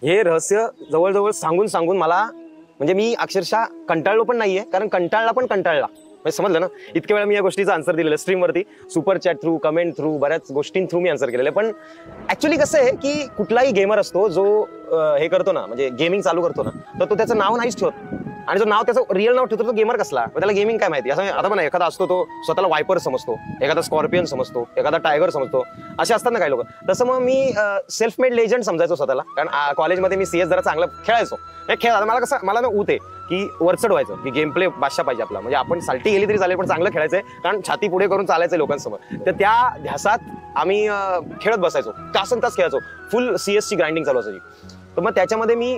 हे रहस्य जवळजवळ सांगून सांगून मला म्हणजे मी अक्षरशः कंटाळलो पण नाहीये, कारण कंटाळला पण कंटाळला. म्हणजे समजलं ना, इतक्या वेळा मी या गोष्टीचा आन्सर दिलेलं स्ट्रीमवरती, super chat through, comment through, बऱ्याच गोष्टीं थ्रू मी आन्सर केलेलं. पण ऍक्च्युली कसं आहे की कुठलाही गेमर असतो जो हे करतो ना, म्हणजे गेमिंग चालू करतो ना, तर तो त्याचं नाव नाहीच ठेवत. आणि जो नाव त्याचं रिअल नाव ठेवतो तो गेमर कसला, त्याला गेमिंग काय माहिती. असं आता पण एखादा असतो तो स्वतःला वायपर समजतो, एखादा स्कॉर्पियन समजतो, एखादा टायगर समजतो, असे असतात ना काही लोक. तसं मग मी सेल्फ मेड लेजंड समजायचो स्वतःला, कारण कॉलेजमध्ये मी CS जरा चांगलं खेळायचो. खेळ मला कसं, मला ना ऊत आहे की वरचढ व्हायचं, की गेम प्ले बादशाह पाहिजे आपला. म्हणजे आपण साल्टी गेली तरी चालेल पण चांगलं खेळायचंय, कारण छाती पुढे करून चालायचंय लोकांसमोर. तर त्या ध्यासात आम्ही खेळत बसायचो, तासन तास खेळायचो, फुल CS ची ग्राइंडिंग चालू असायची. तर मग त्याच्यामध्ये मी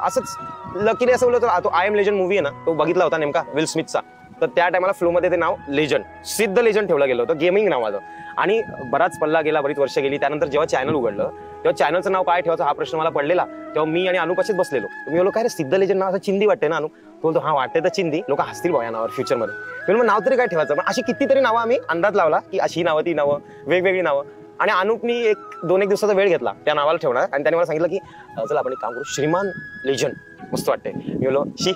असंच लकीली असं बोललो, तो आय एम लेजंड मूवी आहे ना, तो बघितला होता नेमका विल स्मिथचा. तर त्या टायमाला फ्लोमध्ये ते नाव लेजंड, सिद्ध लेजंड ठेवलं गेलं होतं, गेमिंग नावाचं. आणि बराच पल्ला गेला, बरीच वर्ष गेली. त्यानंतर जेव्हा चॅनल उघडलं तेव्हा चॅनलचं नाव काय ठेवायचं हा प्रश्न मला पडलेला. तेव्हा मी आणि अनु कशीच बसलेलो. मी बोललो काय रे, सिद्ध लेजंड नाव असं चिंदी वाटते ना अनु. तो बोलतो हा वाटते तर चिंदी, लोक हसतील भाऊ या नावावर फ्युचरमध्ये. मी मग नाव तरी काय ठेवायचं. पण अशी कितीतरी नावं आम्ही अंदाज लावला की अशी नावं, ती नावं, वेगवेगळी नावं. आणि अनुपनी एक 2-1 दिवसाचा वेळ घेतला त्या नावाला ठेवणार. आणि त्याने मला सांगितलं की चला आपण एक काम करू, श्रीमान लेजंड मस्त वाटते. मी बोललो शी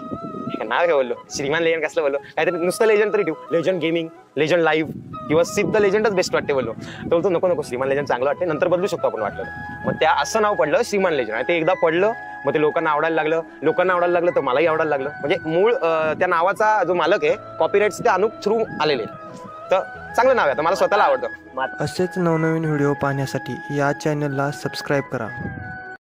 नाव काय, बोललो श्रीमान लेजंड कसलं, बोललो काहीतरी नुसतं लेजंड तरी ठेवू, लेजंड गेमिंग, लेजंड लाईव्ह किंवा सिद्ध लेजंडच बेस्ट वाटते बोललो. तो बोलतो नको नको, श्रीमान लेजंड चांगलं वाटते, नंतर बदलू शकतो आपण वाटलं. मग त्या असं नाव पडलं श्रीमान लेजंड. आणि ते एकदा पडलं मग ते लोकांना आवडायला लागलं, तर मलाही आवडायला लागलं. म्हणजे मूळ त्या नावाचा जो मालक आहे, कॉपीराइट्स त्या अनुप थ्रू आलेले. तर चांगलं नाव आहे, आता मला स्वतःला आवडतं. असेच नवनवीन व्हिडिओ पाहण्यासाठी या चॅनलला सबस्क्राईब करा.